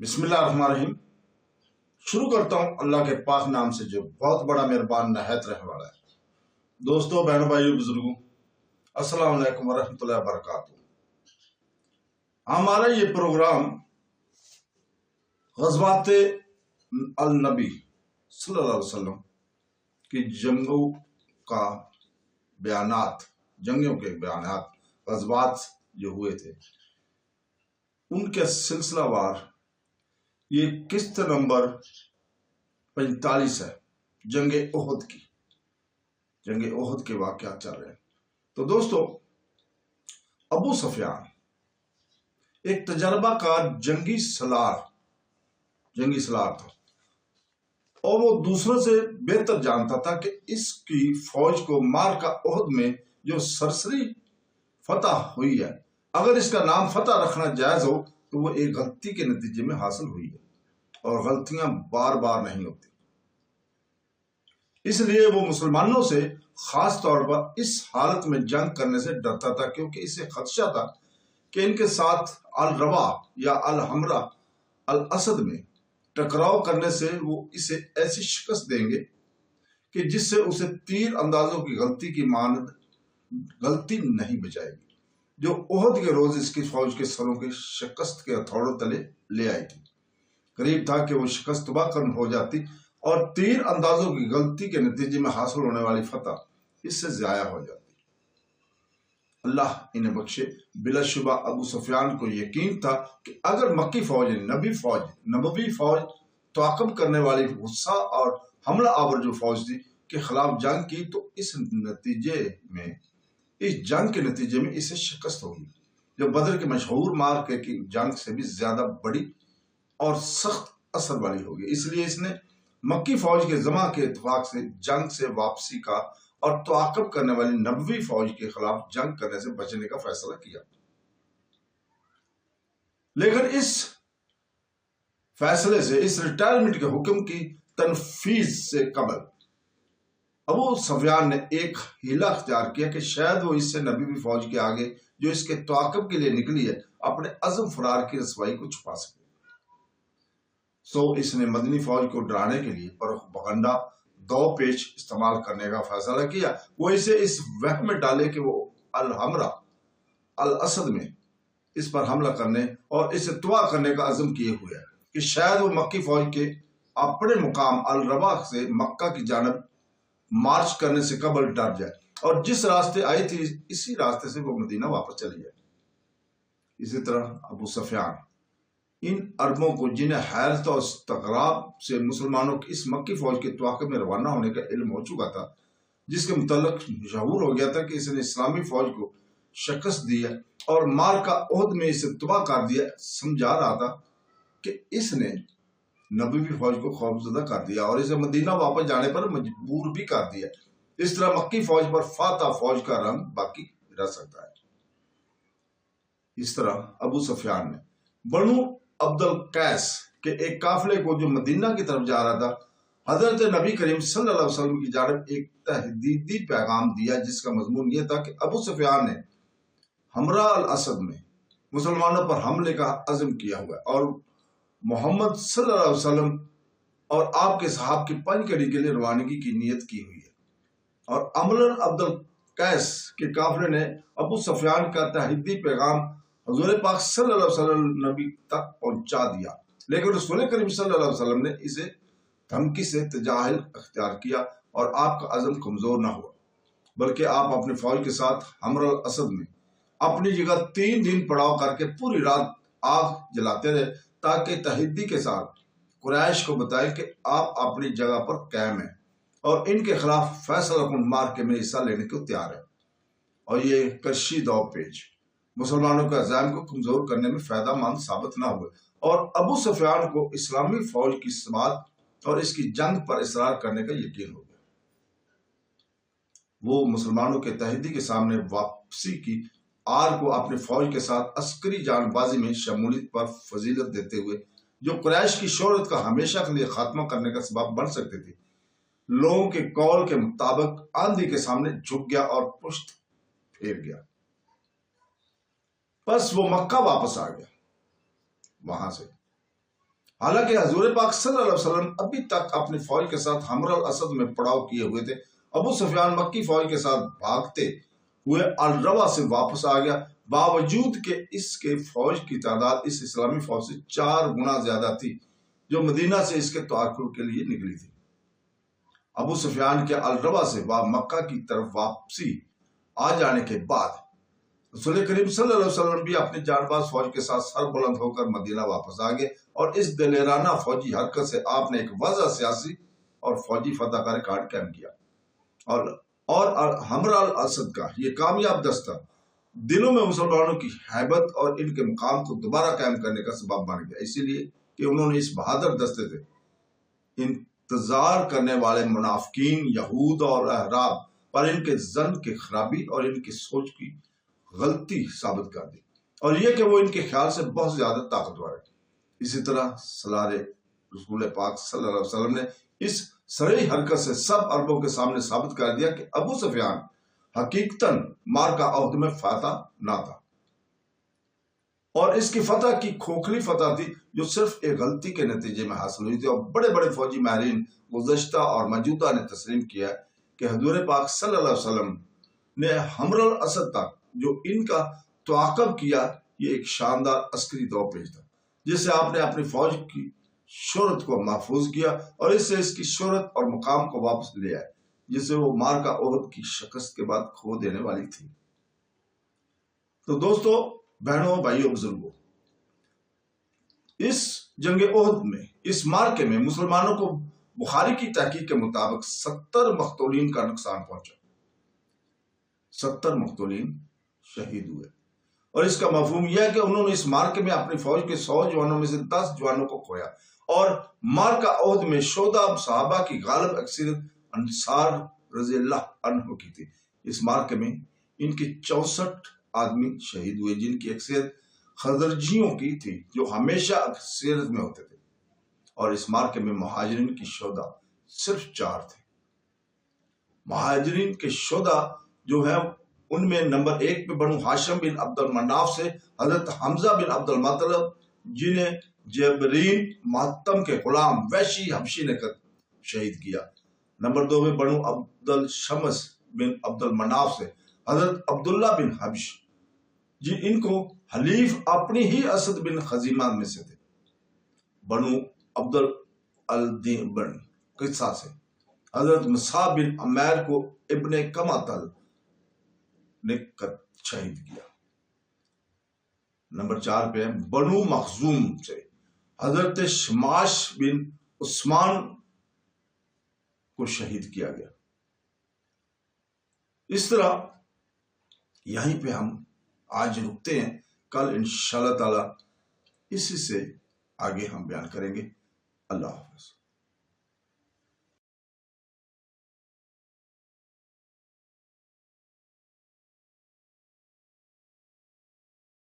بسم اللہ الرحمن الرحیم۔ شروع کرتا ہوں اللہ کے پاک نام سے جو بہت بڑا مہربان نہایت رحم والا ہے۔ دوستوں، بہنوں، بھائیوں، بزرگوں، السلام علیکم ورحمۃ اللہ وبرکاتہ۔ ہمارا یہ پروگرام غزوات النبی صلی اللہ علیہ وسلم کی جنگوں کا بیانات، جنگوں کے بیانات، غزوات جو ہوئے تھے ان کے سلسلہ وار یہ قسط نمبر 45 ہے، جنگ احد کی۔ جنگ احد کے واقعات چل رہے ہیں۔ تو دوستو، ابو سفیان ایک تجربہ کار جنگی سالار تھا، اور وہ دوسروں سے بہتر جانتا تھا کہ اس کی فوج کو مارکہ احد میں جو سرسری فتح ہوئی ہے، اگر اس کا نام فتح رکھنا جائز ہو تو وہ ایک غلطی کے نتیجے میں حاصل ہوئی ہے، اور غلطیاں بار بار نہیں ہوتی۔ اس لیے وہ مسلمانوں سے خاص طور پر اس حالت میں جنگ کرنے سے ڈرتا تھا، کیونکہ اسے خدشہ تھا کہ ان کے ساتھ الروا یا الحمرا الاسد میں ٹکراؤ کرنے سے وہ اسے ایسی شکست دیں گے کہ جس سے اسے تیر اندازوں کی غلطی کی مانند غلطی نہیں بچائے گی، جو احد کے روز اس کی فوج کے سروں کی شکست کے ہتھوڑوں تلے لے آئی تھی۔ قریب تھا کہ وہ شکست تباہ ہو جاتی اور تیر اندازوں کی غلطی کے نتیجے میں حاصل ہونے والی فتح اس سے ضائع ہو جاتی۔ اللہ انہیں بخشے، بلا شبہ ابو سفیان کو یقین تھا کہ اگر مکی فوج نبوی فوج تعاقب کرنے والی غصہ اور حملہ آور جو فوج تھی کے خلاف جنگ کی تو اس جنگ کے نتیجے میں اسے شکست ہوگی، جو بدر کے مشہور مارکے کی جنگ سے بھی زیادہ بڑی اور سخت اثر والی ہوگی۔ اس لیے اس نے مکی فوج کے جمع کے اتفاق سے جنگ سے واپسی کا اور تعاقب کرنے والی نبوی فوج کے خلاف جنگ کرنے سے بچنے کا فیصلہ کیا۔ لیکن اس فیصلے سے، اس ریٹائرمنٹ کے حکم کی تنفیذ سے قبل ابو سفیان نے ایک ہیلا اختیار کیا کہ شاید وہ اس سے نبوی فوج کے آگے جو اس کے تعاقب کے لیے نکلی ہے اپنے عزم فرار کی رسوائی کو چھپا سکے۔ سو اس نے مدنی فوج کو ڈرانے کے لیے پروپیگنڈا دو پیچ استعمال کرنے کا فیصلہ کیا۔ وہ اسے اس وہم میں ڈالے کہ وہ الحمرا الاسد میں اس پر حملہ کرنے اور اسے تباہ کرنے کا عزم کیے ہوئے ہے، کہ شاید وہ مکی فوج کے اپنے مقام الربا سے مکہ کی جانب مارچ کرنے سے قبل ڈر جائے اور جس راستے آئی تھی اسی راستے سے وہ مدینہ واپس چلی جائے۔ اسی طرح ابو سفیان ان عربوں کو جنہیں حیرت اور استغراب سے مسلمانوں کی اس مکی فوج کے تعاقب میں روانہ ہونے کا علم ہو چکا تھا، جس کے متعلق مشہور ہو گیا تھا کہ اس نے اسلامی فوج کو شکست دی ہے اور مارکہ احد میں اسے تباہ کر دیا، سمجھا رہا تھا کہ اس نے نبوی فوج کو خوفزدہ کر دیا اور اسے مدینہ واپس جانے پر مجبور بھی کر دیا۔ اس طرح مکی فوج پر فاتح فوج کا رنگ باقی رہ سکتا ہے۔ اس طرح ابو سفیان نے بنو عبد القیس کے ایک قافلے کو جو مدینہ کی طرف جا رہا تھا، حضرت نبی کریم صلی اللہ علیہ وسلم کی جانب ایک تحدیدی پیغام دیا، جس کا مضمون یہ تھا کہ ابو سفیان نے حمرا الاسد میں مسلمانوں پر حملے کا عزم کیا ہوا ہے اور محمد صلی اللہ علیہ وسلم اور آپ کے صحاب کی پنجگڑی کے لیے روانگی کی نیت کی ہوئی ہے۔ اور عمرو عبد القیس کے قافلے نے ابو سفیان کا تحدیدی پیغام حضور پاک صلی اللہ علیہ وسلم نبی تک پہنچا دیا، لیکن رسول کریم صلی اللہ علیہ وسلم نے اسے دھمکی سے تجاہل اختیار کیا اور آپ کا عزم کمزور نہ ہوا، بلکہ آپ اپنی فوج کے ساتھ حمرا الاسد میں اپنی جگہ 3 دن پڑاؤ کر کے پوری رات آگ جلاتے رہے، تاکہ تحدی کے ساتھ قریش کو بتائے کہ آپ اپنی جگہ پر قائم ہیں اور ان کے خلاف فیصلہ کن مارکے میں حصہ لینے کو تیار ہے۔ اور یہ کشیدہ دو پیچ مسلمانوں کے عزائم کو کمزور کرنے میں فائدہ مند ثابت نہ ہوئے، اور ابو سفیان کو اسلامی فوج کی ثبات اور اس کی جنگ پر اصرار کرنے کا یقین ہو گیا۔ وہ مسلمانوں کے تحدی کے سامنے واپسی کی آر کو اپنی فوج کے ساتھ عسکری جان بازی میں شمولیت پر فضیلت دیتے ہوئے، جو قریش کی شہرت کا ہمیشہ کے لیے خاتمہ کرنے کا سبب بن سکتے تھے، لوگوں کے قول کے مطابق آندھی کے سامنے جھک گیا اور پشت پھیر گیا۔ بس وہ مکہ واپس آ گیا۔ وہاں سے حالانکہ حضور پاک صلی اللہ علیہ وسلم ابھی تک اپنی فوج کے ساتھ حمر الاسد میں پڑاؤ کیے ہوئے تھے۔ ابو سفیان مکی فوج کے ساتھ بھاگتے ہوئے الروا سے واپس آ گیا، باوجود کہ اس کے فوج کی تعداد اس اسلامی فوج سے 4 گنا زیادہ تھی جو مدینہ سے اس کے تعاقب کے لیے نکلی تھی۔ ابو سفیان کے الروا سے مکہ کی طرف واپسی آ جانے کے بعد رسول کریم صلی اللہ علیہ وسلم بھی اپنی جان باز فوج کے ساتھ سر بلند ہو کر مدینہ واپس آ گئے، اور اس دلیرانہ فوجی حرکت سے آپ نے ایک واضح سیاسی اور فوجی فتح کا ریکارڈ قائم کیا، اور حمر الاسد کا یہ کامیاب دستہ دلوں میں مسلمانوں کی ہیبت اور ان کے مقام کو دوبارہ قائم کرنے کا سبب بن گیا، اسی لیے کہ انہوں نے اس بہادر دستے سے انتظار کرنے والے منافقین، یہود اور احراب پر ان کے ظن کی خرابی اور ان کی سوچ کی غلطی ثابت کر دی، اور یہ کہ وہ ان کے خیال سے بہت زیادہ طاقتور ہے۔ اسی طرح سالار رسول پاک صلی اللہ علیہ وسلم نے اس سرئی حرکت سے سب عربوں کے سامنے ثابت کر دیا کہ ابو سفیان حقیقتاً مارکا عہد میں فاتح نہ تھا، اور اس کی فتح کی کھوکھلی فتح تھی جو صرف ایک غلطی کے نتیجے میں حاصل ہوئی تھی، اور بڑے بڑے فوجی ماہرین گزشتہ اور موجودہ نے تسلیم کیا کہ حضور پاک صلی اللہ علیہ وسلم نے حمر الاسد تک جو ان کا تعاقب کیا، یہ ایک شاندار عسکری دو پیش تھا جس سے آپ نے اپنی فوج کی شہرت کو محفوظ کیا، اور اس سے اس کی شہرت اور مقام کو واپس لے آئے جسے وہ مارکا احد کی شکست کے بعد کھو دینے والی تھی۔ تو دوستو، بہنوں، بھائیوں، بزرگوں، اس جنگ احد میں، اس مارکے میں مسلمانوں کو بخاری کی تحقیق کے مطابق 70 مقتولین کا نقصان پہنچا، 70 مقتولین شہید ہوئے، اور اس کا مفہوم یہ ہے کہ انہوں نے اس مارکے میں اپنی فوج کے 100 جوانوں میں سے 10 جوانوں کو کھویا، اور مارکا احد میں شہداء صحابہ کی غالب اکثریت انصار رضی اللہ عنہ کی تھی۔ اس مارکے میں ان کے 64 آدمی شہید ہوئے، جن کی اکثریت خزرجیوں کی تھی جو ہمیشہ اکثریت میں ہوتے تھے، اور اس مارکے میں مہاجرین کی شہداء صرف 4 تھے۔ مہاجرین کے شہداء جو ہیں ان میں نمبر 1 پہ بنو ہاشم بن عبد المناف سے حضرت حمزہ بن عبد المطلب، جنہیں جبرین محتم کے غلام وحشی حبشی نے شہید کیا۔ نمبر 2 میں بنو عبد الشمس بن عبد المناف سے حضرت عبداللہ بن حبش، جی ان کو حلیف اپنی ہی اسد بن خزیمہ میں سے تھے۔ بنو عبد الدین بن قصہ سے حضرت مصعب بن عمیر کو ابن کماتل نے شہید کیا۔ نمبر 4 پہ بنو مخزوم سے حضرت شماش بن عثمان کو شہید کیا گیا۔ اس طرح یہیں پہ ہم آج رکتے ہیں، کل انشاءاللہ تعالی اسی سے آگے ہم بیان کریں گے۔ اللہ حافظ۔